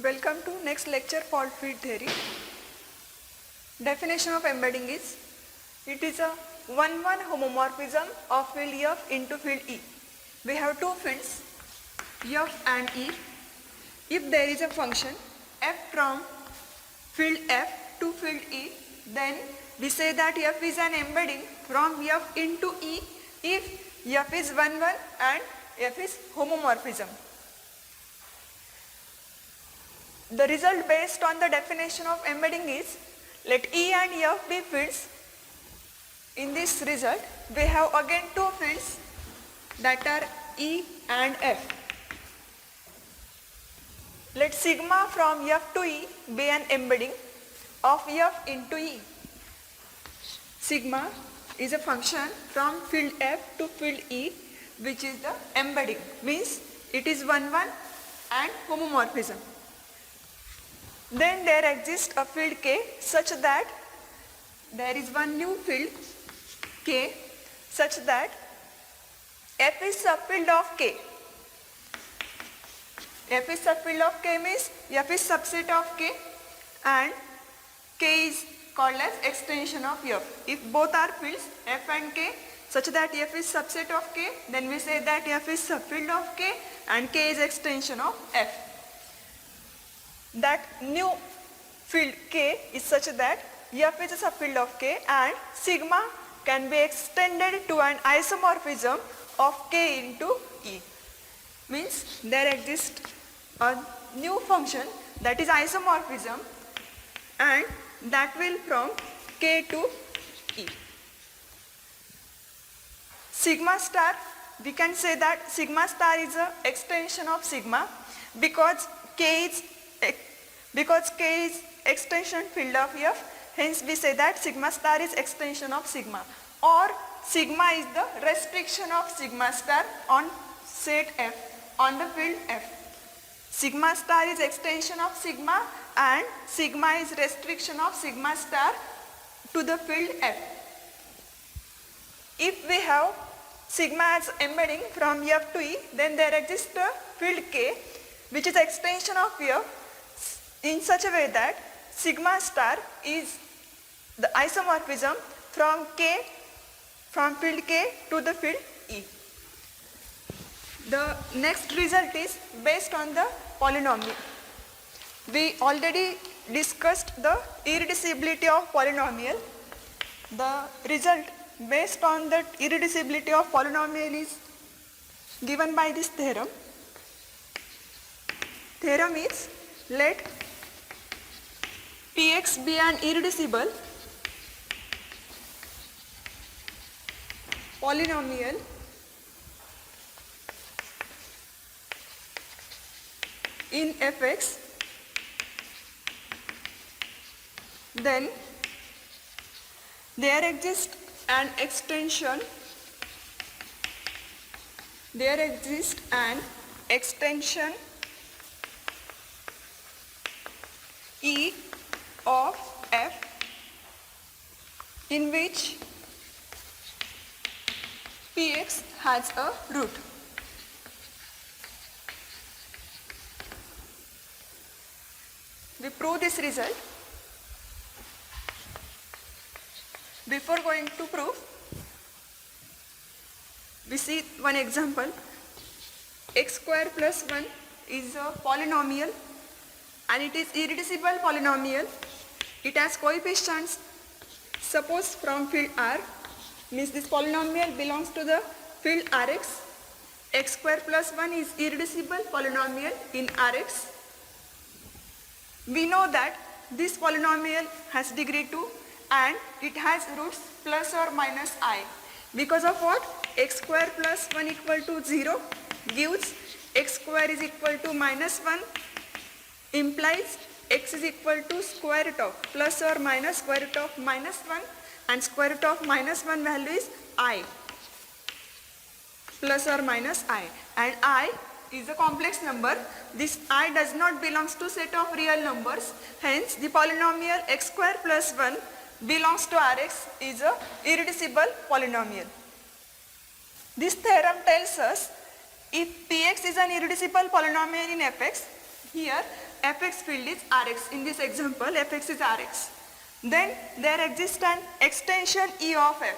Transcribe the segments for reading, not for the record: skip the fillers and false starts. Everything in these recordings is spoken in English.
Welcome to next lecture, fault field theory. Definition of embedding is, it is a 1-1 homomorphism of field F into field E. We have two fields F and E. If there is a function f from field F to field E, then we say that F is an embedding from F into E if F is 1-1 and F is homomorphism. The result based on the definition of embedding is, let E and F be fields. In this result, we have again two fields that are E and F. Let sigma from F to E be an embedding of F into E. Sigma is a function from field F to field E, which is the embedding, means it is 1-1 and homomorphism. Then there exists a field K such that there is one new field K such that F is subfield of K. F is subfield of K means F is subset of K and K is called as extension of F. If both are fields F and K such that F is subset of K, then we say that F is subfield of K and K is extension of F. That new field K is such that F is a subfield of K and sigma can be extended to an isomorphism of K into E. Means there exists a new function that is isomorphism and that will from K to E. Sigma star, we can say that sigma star is an extension of sigma because K is extension field of F, hence we say that sigma star is extension of sigma, or sigma is the restriction of sigma star on set F, on the field F. Sigma star is extension of sigma and sigma is restriction of sigma star to the field F. If we have sigma as embedding from F to E, then there exists a field K which is extension of F in such a way that sigma star is the isomorphism from field K to the field E. The next result is based on the polynomial. We already discussed the irreducibility of polynomial. The result based on the irreducibility of polynomial is given by this theorem. Theorem is, let Px be an irreducible polynomial in Fx, then there exists an extension E of F in which Px has a root. We prove this result. Before going to prove, we see one example. X square plus 1 is a polynomial and it is irreducible polynomial. It has coefficients, suppose from field R, means this polynomial belongs to the field Rx. X square plus 1 is irreducible polynomial in Rx. We know that this polynomial has degree 2 and it has roots plus or minus I. Because of what? X square plus 1 equal to 0 gives x square is equal to minus 1 implies x is equal to square root of plus or minus square root of minus 1 and square root of minus 1 value is I, plus or minus I, and I is a complex number. This I does not belongs to set of real numbers, hence the polynomial x square plus 1 belongs to Rx is a irreducible polynomial. This theorem tells us if Px is an irreducible polynomial in Fx, here fx field is Rx. In this example, fx is Rx. Then there exists an extension E of f.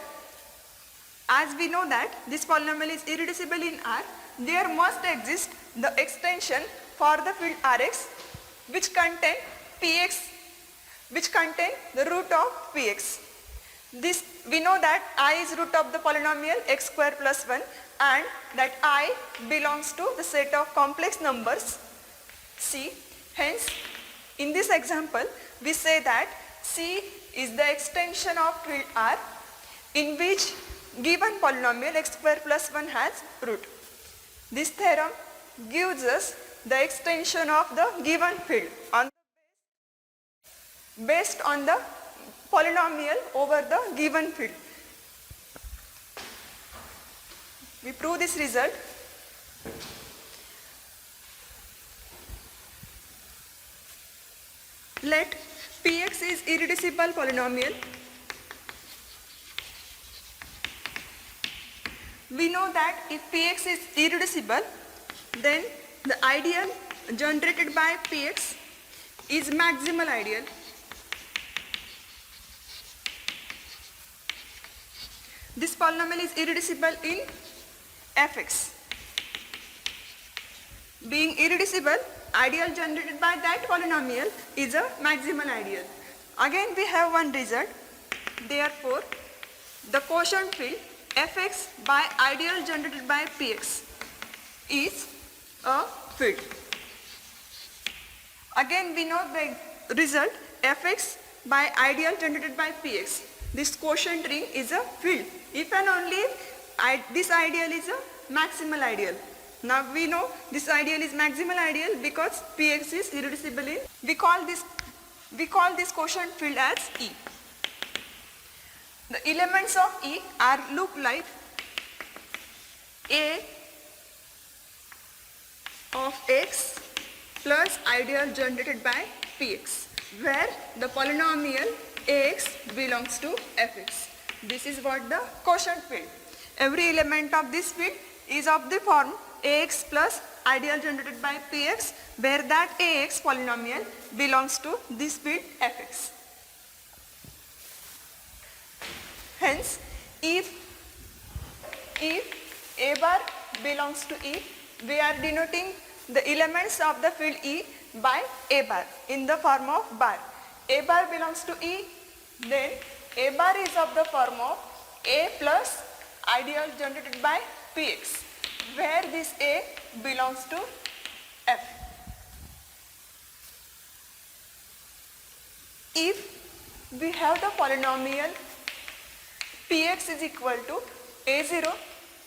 As we know that this polynomial is irreducible in R, there must exist the extension for the field Rx which contain Px, which contain the root of Px. This we know that I is root of the polynomial x square plus 1 and that I belongs to the set of complex numbers C. Hence, in this example, we say that C is the extension of field R in which given polynomial x square plus 1 has root. This theorem gives us the extension of the given field based on the polynomial over the given field. We prove this result. Let Px is irreducible polynomial. We know that if Px is irreducible, then the ideal generated by Px is maximal ideal. This polynomial is irreducible in fx. Being irreducible, ideal generated by that polynomial is a maximal ideal. Again we have one result. Therefore, the quotient field fx by ideal generated by px is a field. Again we know the result fx by ideal generated by px. This quotient ring is a field if and only if this ideal is a maximal ideal. Now we know this ideal is maximal ideal because px is irreducible in. We call this quotient field as E. The elements of E look like A of x plus ideal generated by px, where the polynomial ax belongs to fx. This is what the quotient field. Every element of this field is of the form ax plus ideal generated by px, where that ax polynomial belongs to this field fx. Hence, if A bar belongs to E, we are denoting the elements of the field E by A bar in the form of bar. A bar belongs to E, then A bar is of the form of A plus ideal generated by Px, where this A belongs to F. If we have the polynomial Px is equal to A0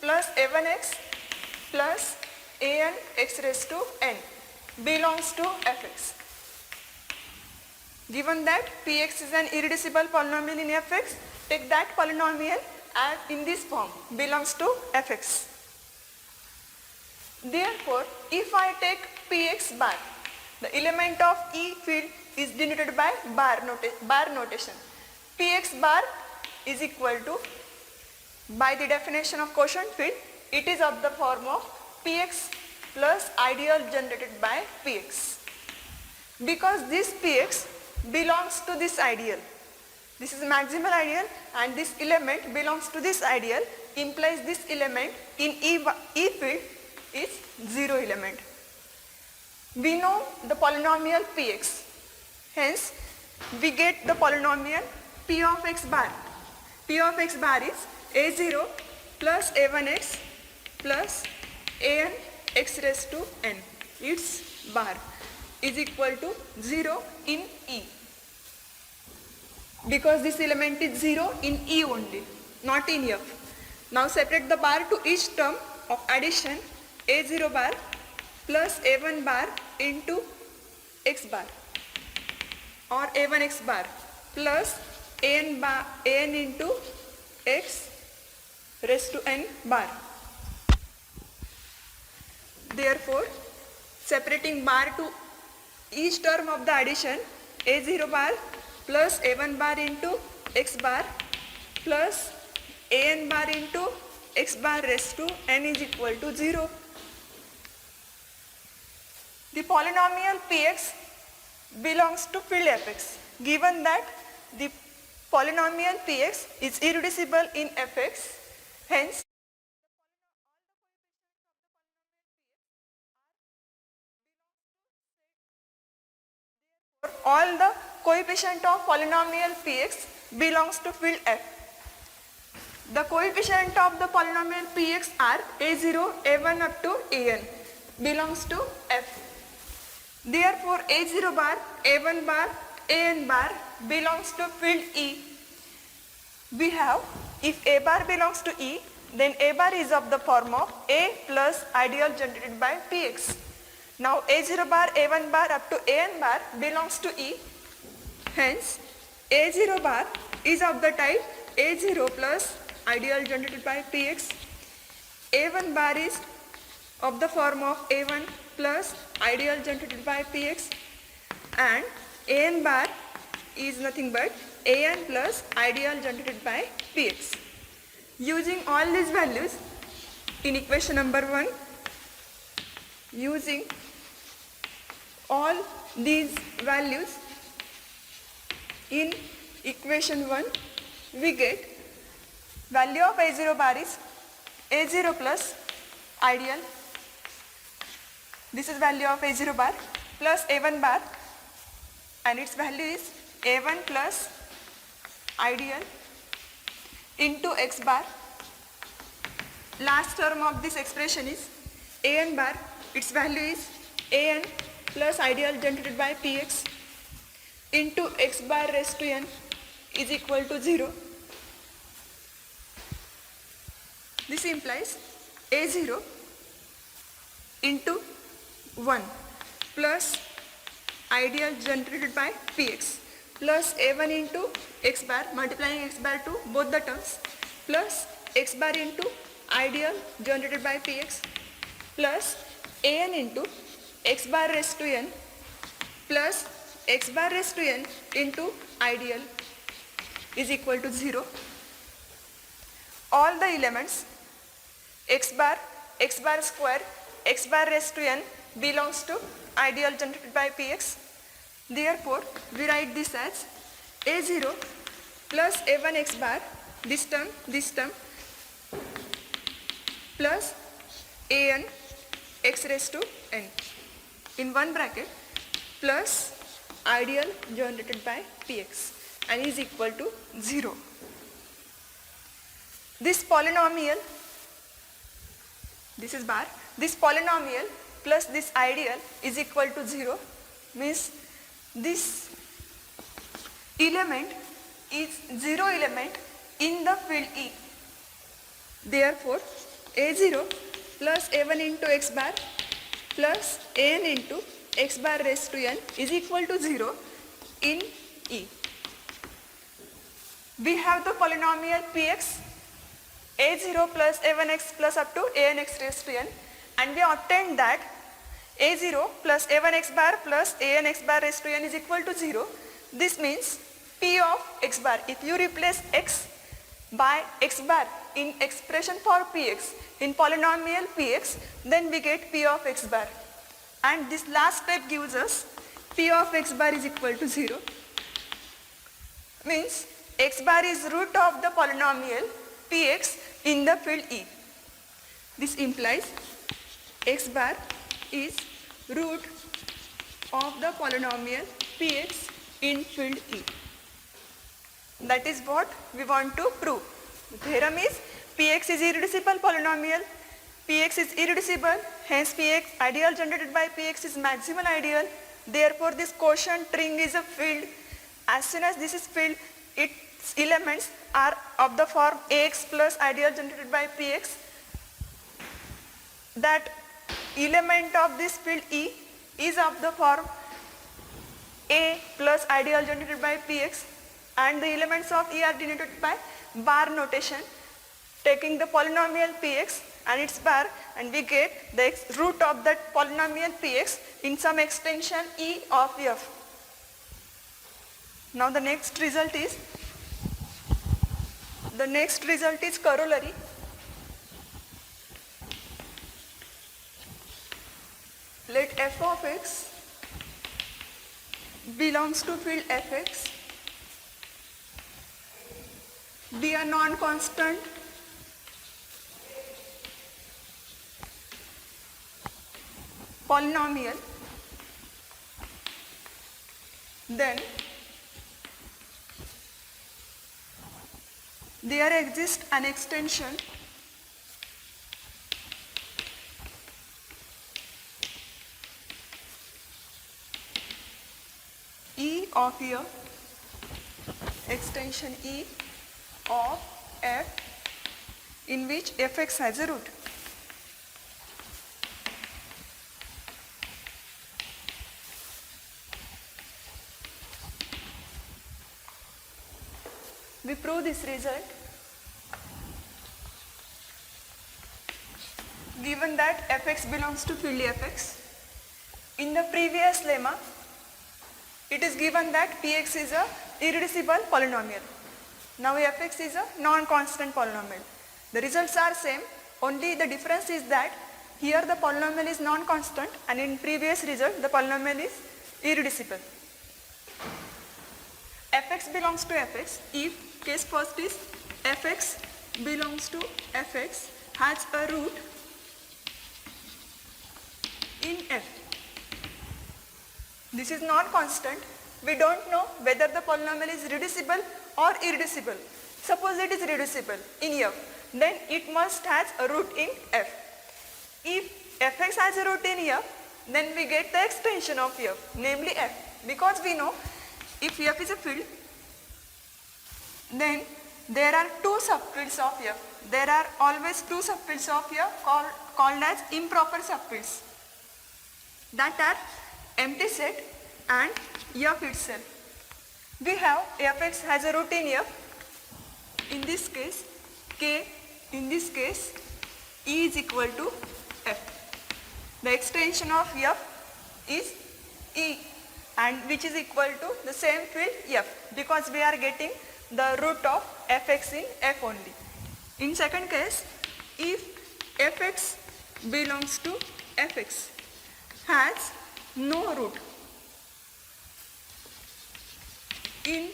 plus A1x plus an x raised to n belongs to fx. Given that Px is an irreducible polynomial in fx, take that polynomial as in this form belongs to fx. Therefore, if I take Px bar, the element of E field is denoted by bar notation. Px bar is equal to, by the definition of quotient field, it is of the form of Px plus ideal generated by Px. Because this Px belongs to this ideal. This is maximal ideal and this element belongs to this ideal, implies this element in E field is 0 element. We know the polynomial Px. Hence, we get the polynomial P of x bar. P of x bar is A0 plus A1x plus an x raised to n. Its bar is equal to 0 in E. Because this element is 0 in E only, not in F. Now separate the bar to each term of addition. A0 bar plus A1 bar into x bar or A1x bar plus an into x raised to n bar. Therefore, separating bar to each term of the addition, A0 bar plus A1 bar into x bar plus an bar into x bar raised to n is equal to 0. The polynomial Px belongs to field fx. Given that the polynomial px is irreducible in fx, hence all the coefficient of polynomial px belongs to field f. The coefficient of the polynomial px are a0, a1 up to an belongs to f. Therefore, a0 bar, a1 bar, an bar belongs to field E. We have, if a bar belongs to E, then a bar is of the form of a plus ideal generated by px. Now a0 bar, a1 bar up to an bar belongs to E. Hence, a0 bar is of the type a0 plus ideal generated by px. a1 bar is of the form of a1 plus ideal generated by px, and an bar is nothing but an plus ideal generated by px. Using all these values in equation number 1, using all these values in equation 1, we get value of a0 bar is a0 plus ideal. This is value of a0 bar plus a1 bar, and its value is a1 plus ideal into x bar. Last term of this expression is an bar, its value is an plus ideal generated by px into x bar raised to n is equal to 0. This implies a0 into 1 plus ideal generated by px plus a1 into x bar, multiplying x bar to both the terms, plus x bar into ideal generated by px plus an into x bar raised to n plus x bar raised to n into ideal is equal to 0. All the elements x bar square, x bar raised to n belongs to ideal generated by px. Therefore, we write this as a0 plus a1 x bar, this term, plus an x raised to n in one bracket plus ideal generated by px, and is equal to 0. This polynomial, this is bar, this polynomial plus this ideal is equal to 0, means this element is 0 element in the field E. Therefore, a0 plus a1 into x bar plus an into x bar raised to n is equal to 0 in E. We have the polynomial px a0 plus a1x plus up to anx raised to n, and we obtained that a0 plus a1x bar plus anx bar raised to n is equal to 0. This means p of x bar, if you replace x by x bar in expression for px in polynomial px, then we get p of x bar, and this last step gives us p of x bar is equal to 0, means x bar is root of the polynomial px in the field E. This implies x bar is root of the polynomial px in field E. That is what we want to prove. The theorem is px is irreducible polynomial, px is irreducible, hence px ideal generated by px is maximal ideal. Therefore, this quotient ring is a field. As soon as this is filled, its elements are of the form ax plus ideal generated by px. That element of this field E is of the form a plus ideal generated by px, and the elements of E are denoted by bar notation, taking the polynomial px and its bar, and we get the root of that polynomial px in some extension E of f. Now the next result is corollary. Let f of x belongs to field fx be a non-constant polynomial, then there exists an extension E of here, extension E of f in which fx has a root. We prove this result given that fx belongs to field fx. In the previous lemma, it is given that px is a irreducible polynomial. Now fx is a non-constant polynomial. The results are same, only the difference is that here the polynomial is non-constant and in previous result the polynomial is irreducible. Fx belongs to fx if case first is fx belongs to fx has a root in f. This is non-constant. We don't know whether the polynomial is reducible or irreducible. Suppose it is reducible in f, then it must has a root in f. If fx has a root in f, then we get the extension of f, namely f. Because we know if f is a field, then there are two subfields of f. There are always two subfields of f called as improper subfields, that are empty set and f itself. We have fx has a root in f. In this case, k, in this case, E is equal to f. The extension of f is E, and which is equal to the same field f, because we are getting the root of fx in f only. In second case, if fx belongs to fx has no root in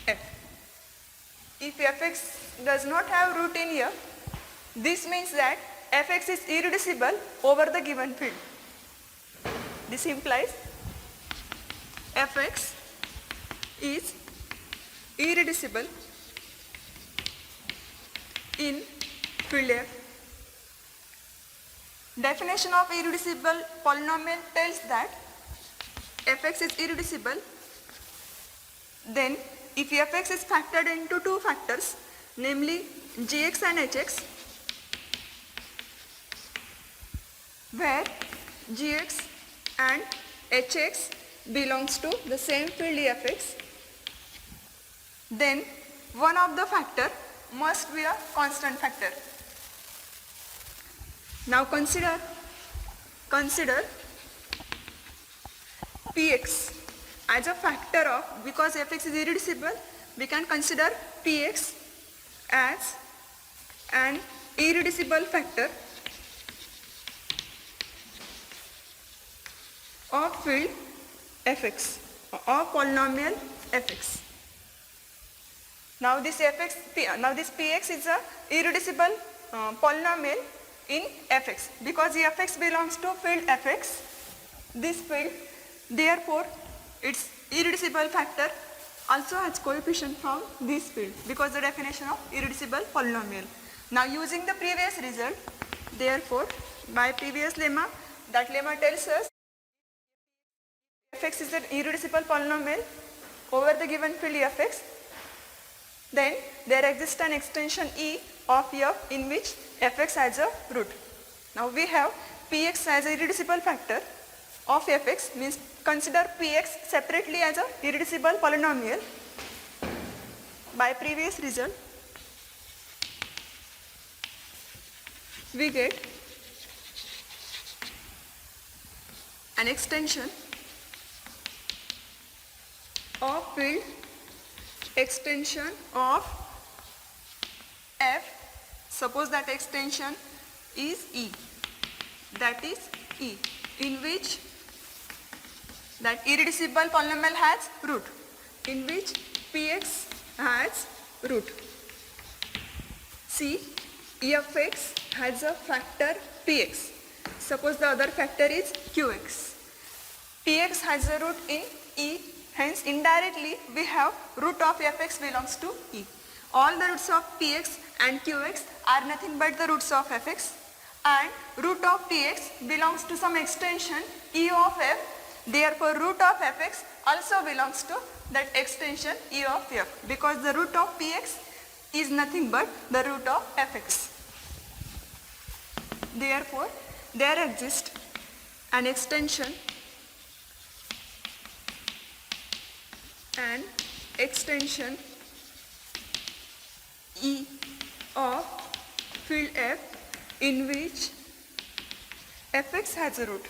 f. If fx does not have root in f, this means that fx is irreducible over the given field. This implies fx is irreducible in field f. Definition of irreducible polynomial tells that fx is irreducible then if fx is factored into two factors, namely gx and hx, where gx and hx belongs to the same field fx, then one of the factor must be a constant factor. Now consider px as a factor of, because fx is irreducible, we can consider px as an irreducible factor of field fx, of polynomial fx. Now this px is a irreducible polynomial in fx, because fx belongs to field fx, this field, therefore its irreducible factor also has coefficient from this field, because the definition of irreducible polynomial. Now using the previous result, therefore by previous lemma, that lemma tells us fx is an irreducible polynomial over the given field fx, then there exists an extension E of f in which fx has a root. Now we have px as a irreducible factor of fx, means consider px separately as a irreducible polynomial. By previous result, we get an extension of field extension of f. Suppose that extension is E, that is E, in which that irreducible polynomial has root, in which px has root. See, fx has a factor px. Suppose the other factor is qx. Px has a root in e, hence indirectly we have root of fx belongs to e. All the roots of px and qx are nothing but the roots of fx, and root of px belongs to some extension e of f. Therefore root of fx also belongs to that extension e of f, because the root of px is nothing but the root of fx. Therefore there exists an extension E of field f in which fx has a root.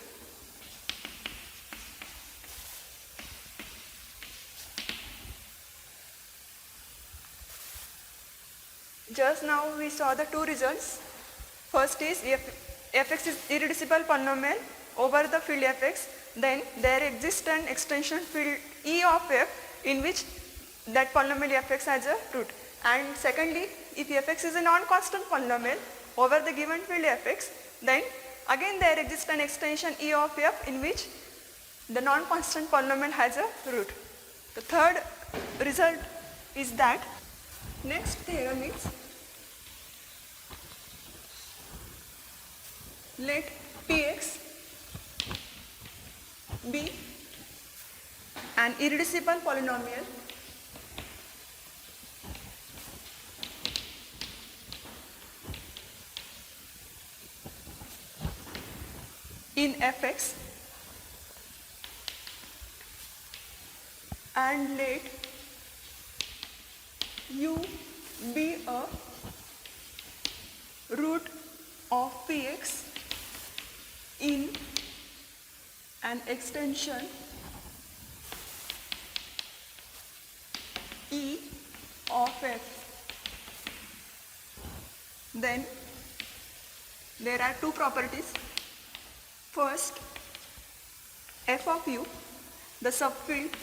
Just now we saw the two results. First is fx is irreducible polynomial over the field fx. Then there exists an extension field E of f in which that polynomial fx has a root. And secondly, if fx is a non-constant polynomial over the given field fx, then again there exists an extension E of f in which the non-constant polynomial has a root. The third result is that next theorem is, let px be an irreducible polynomial in fx, and let u be a root of px in an extension E of f. Then there are two properties. First, f of u, the subfield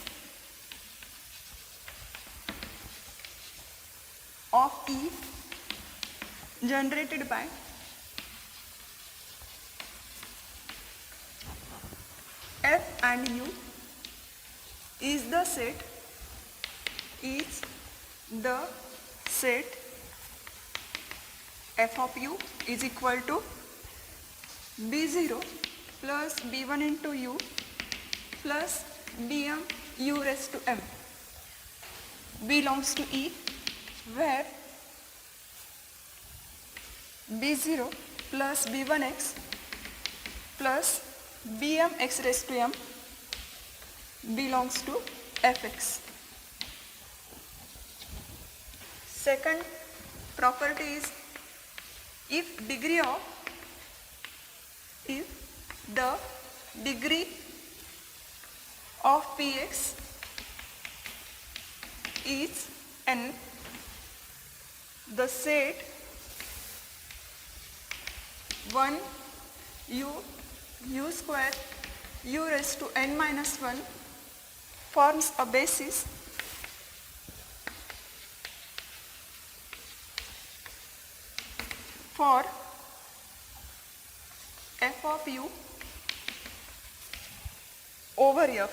of E generated by f and u is the set f of u is equal to b0 plus b1 into u plus bm u raised to m belongs to E, where b0 plus b1x plus bm x raised to m belongs to fx. Second property is, if the degree of px is n, the set 1 u square u raised to n minus 1 forms a basis for f of u over f,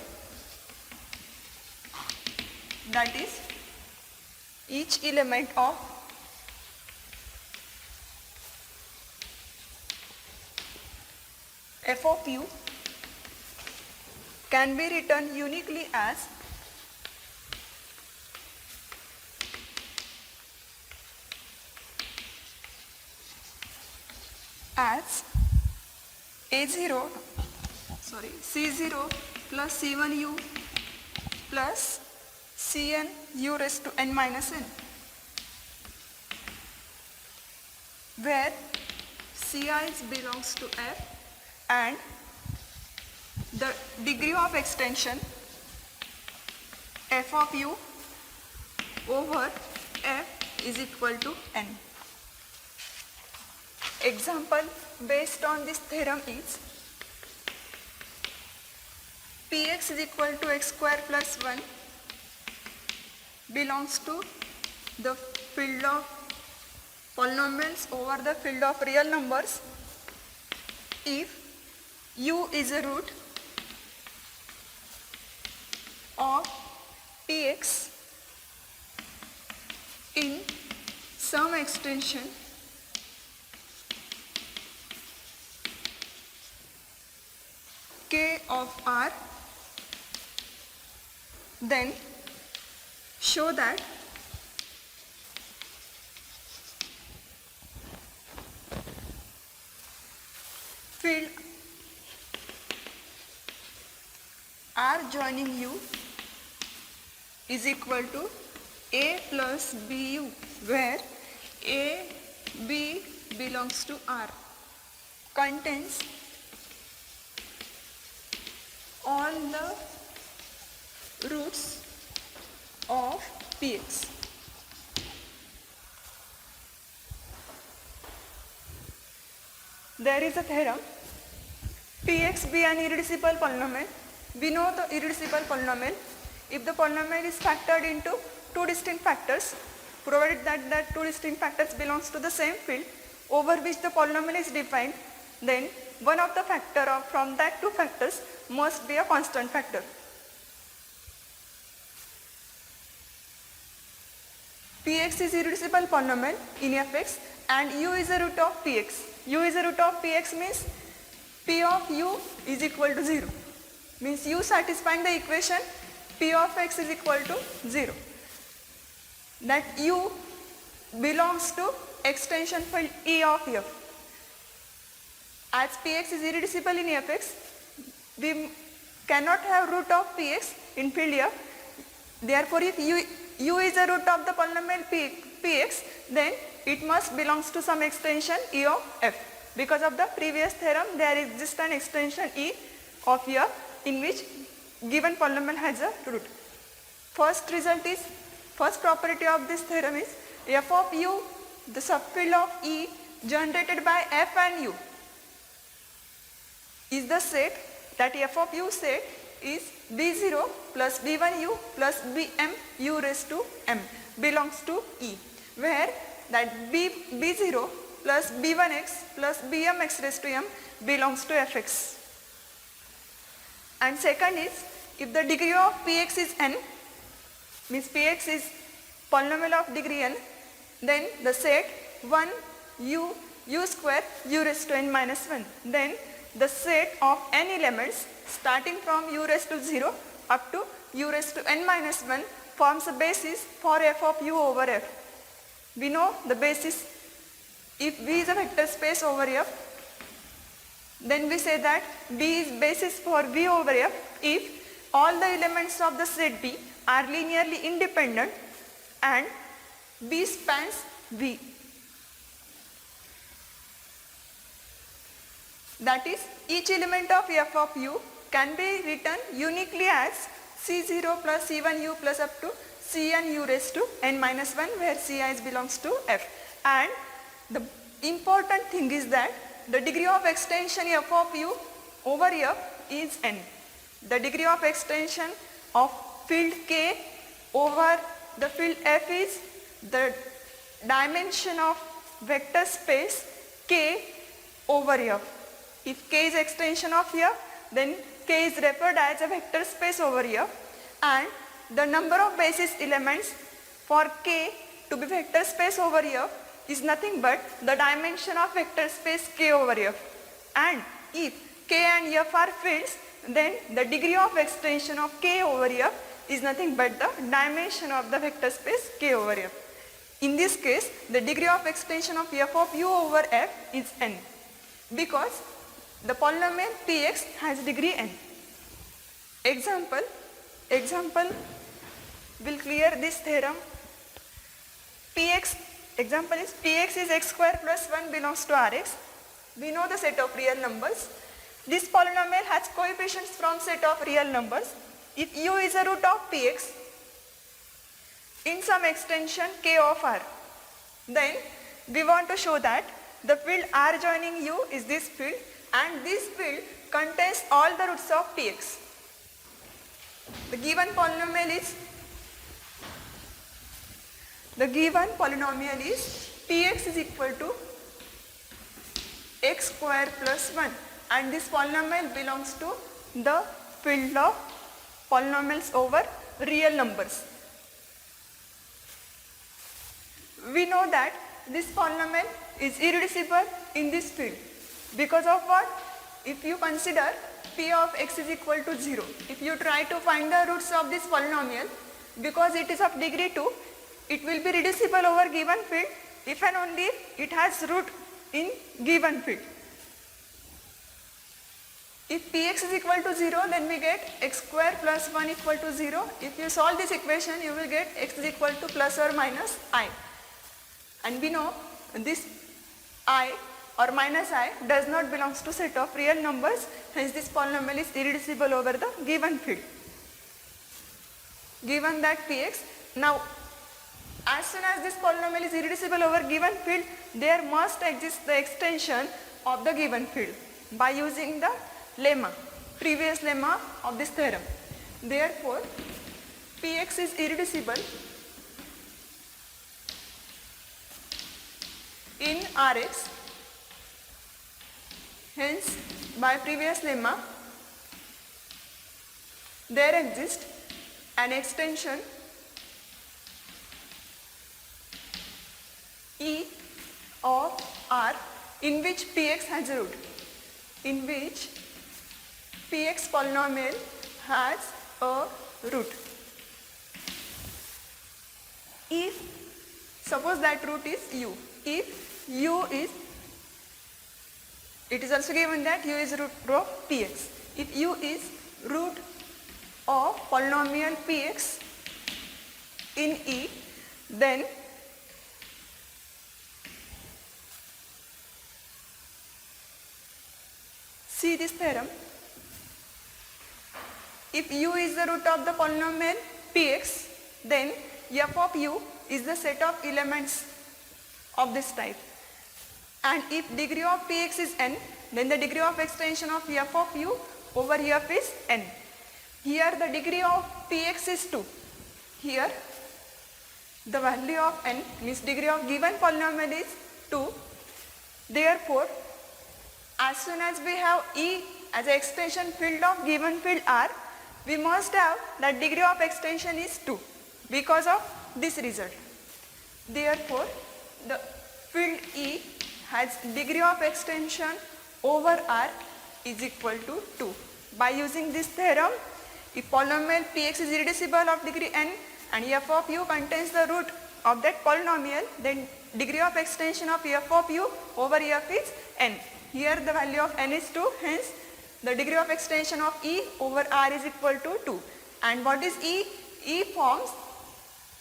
that is, each element of f of u can be written uniquely as C0 plus C1u plus Cn u raised to n minus n, where Ci belongs to f and the degree of extension f of u over f is equal to n. Example based on this theorem is, px is equal to x square plus 1 belongs to the field of polynomials over the field of real numbers if u is a root of px in some extension k of r, then show that field r joining u is equal to a plus bu, where a, b belongs to r, contains all the roots of px. There is a theorem, px be an irreducible polynomial. We know the irreducible polynomial if the polynomial is factored into two distinct factors, provided that that two distinct factors belongs to the same field over which the polynomial is defined, then one of the factor from that two factors must be a constant factor. Px is irreducible polynomial in fx and u is a root of px. U is a root of px means p of u is equal to 0. Means u satisfying the equation p of x is equal to 0. That u belongs to extension field E of f. As px is irreducible in fx, we cannot have root of px in field f. Therefore, if u is a root of the polynomial px, then it must belongs to some extension E of f. Because of the previous theorem, there exists an extension E of f in which given polynomial has a root. First property of this theorem is f of u, the subfield of E generated by f and u, is the set, that f of u set is b0 plus b1u plus bm u raised to m belongs to E, where that b0 plus b1x plus bmx raised to m belongs to fx. And second is, if the degree of px is n, means px is polynomial of degree n, then the set 1 u square u raised to n minus 1, then the set of n elements starting from u raised to 0 up to u raised to n minus 1 forms a basis for f of u over f. We know the basis, if V is a vector space over f, then we say that B is basis for V over f if all the elements of the set B are linearly independent and B spans V. That is, each element of f of u can be written uniquely as c0 plus c1u plus up to cn u raised to n minus 1, where ci belongs to f. And the important thing is that the degree of extension f of u over f is n. The degree of extension of field k over the field f is the dimension of vector space k over f. If k is extension of f, then k is referred as a vector space over f, and the number of basis elements for k to be vector space over f is nothing but the dimension of vector space k over f. And if k and f are fields, then the degree of extension of k over f is nothing but the dimension of the vector space k over f. In this case, the degree of extension of f of u over f is n, because the polynomial px has degree n. Example will clear this theorem. Example is px is x square plus 1 belongs to Rx. We know the set of real numbers. This polynomial has coefficients from set of real numbers. If u is a root of px in some extension k of r, then we want to show that the field r joining u is this field, and this field contains all the roots of px. The given polynomial is px is equal to x square plus 1, and this polynomial belongs to the field of polynomials over real numbers. We know that this polynomial is irreducible in this field because of what? If you consider p of x is equal to 0, if you try to find the roots of this polynomial, because it is of degree 2, it will be reducible over given field if and only if it has root in given field. If px is equal to 0, then we get x square plus 1 equal to 0. If you solve this equation, you will get x is equal to plus or minus I. And we know this I or minus I does not belongs to set of real numbers, hence this polynomial is irreducible over the given field. Given that px, now as soon as this polynomial is irreducible over given field, there must exist the extension of the given field by using the lemma, previous lemma of this theorem. Therefore, px is irreducible in Rx, hence by previous lemma there exists an extension E of R in which px has a root, in which px polynomial has a root. If suppose that root is u, if u is, it is also given that u is root of px. If u is root of polynomial px in E, then see this theorem. If u is the root of the polynomial px, then f of u is the set of elements of this type. And if degree of px is n, then the degree of extension of f of u over f is n. Here the degree of px is 2. Here the value of n means degree of given polynomial is 2. Therefore, as soon as we have E as an extension field of given field R, we must have that degree of extension is 2 because of this result. Therefore, the field E has degree of extension over R is equal to 2. By using this theorem, if polynomial px is irreducible of degree n and f of u contains the root of that polynomial, then degree of extension of f of u over f is n. Here the value of n is 2, hence the degree of extension of E over R is equal to 2. And what is E? E forms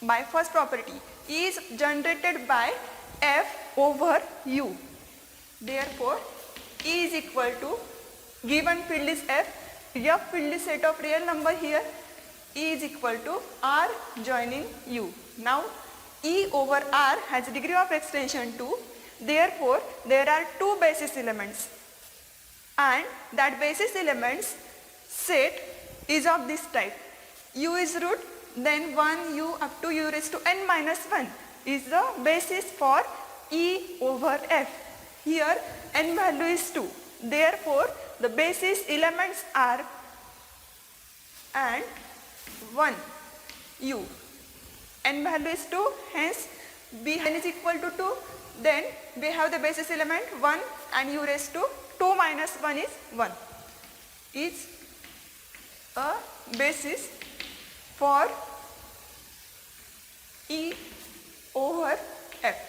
by first property. E is generated by f over u. Therefore, E is equal to, given field is f field is set of real number here, E is equal to R joining u. Now, E over R has degree of extension 2. Therefore, there are two basis elements, and that basis elements set is of this type. U is root, then 1 u up to u raised to n minus 1 is the basis for E over f. Here n value is 2. Therefore, the basis elements are and 1 u. N value is 2, hence b n is equal to 2. Then we have the basis element 1 and u raised to 2 minus 1 is 1. Is a basis for E over f.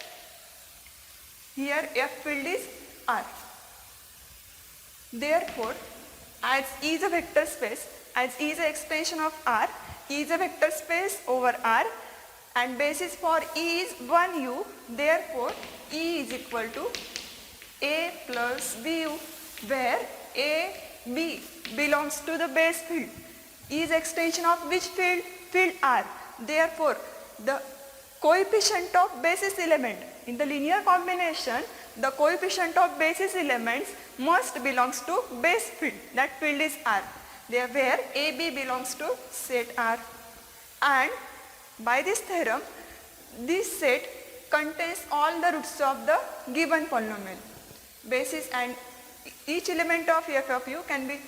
Here f field is R. Therefore, as E is a vector space, as E is an extension of R, E is a vector space over R, and basis for E is 1u. Therefore, E is equal to A plus BU, where A, B belongs to the base field. E is extension of which field? Field R. Therefore, the coefficient of basis element in the linear combination, the coefficient of basis elements must belongs to base field. That field is R. there where AB belongs to set R. And by this theorem, this set contains all the roots of the given polynomial. Basis and each element of f of u can be,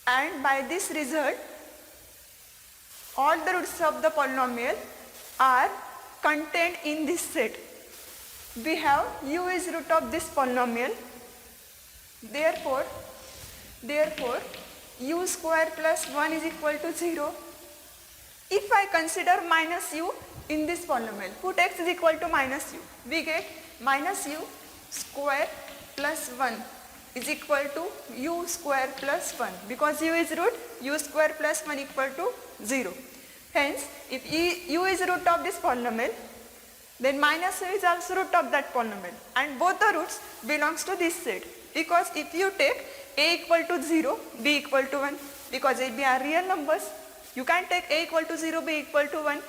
and by this result, all the roots of the polynomial are contained in this set. We have u is root of this polynomial. Therefore, u square plus 1 is equal to 0. If I consider minus u in this polynomial, put x is equal to minus u, we get minus u square plus 1 is equal to u square plus 1, because u is root, u square plus 1 equal to 0. Hence, if u is root of this polynomial, then minus u is also root of that polynomial, and both the roots belongs to this set, because if you take a equal to 0, b equal to 1, because a, b are real numbers, you can take a equal to 0, b equal to 1,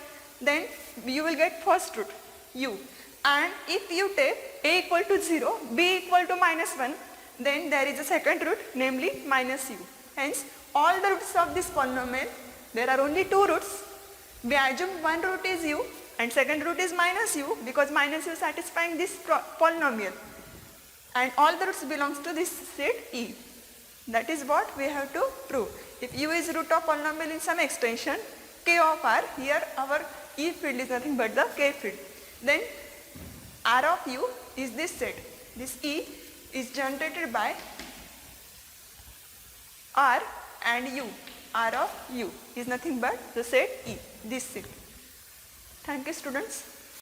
then you will get first root u. And if you take a equal to 0, b equal to minus 1, then there is a second root, namely minus u. Hence, all the roots of this polynomial, there are only two roots. We assume one root is u and second root is minus u, because minus u satisfying this polynomial. And all the roots belongs to this set E. That is what we have to prove. If u is root of polynomial in some extension k of r, here our E field is nothing but the k field. Then R of u is this set. This E is generated by R and u. R of u is nothing but the set E, this set. Thank you, students.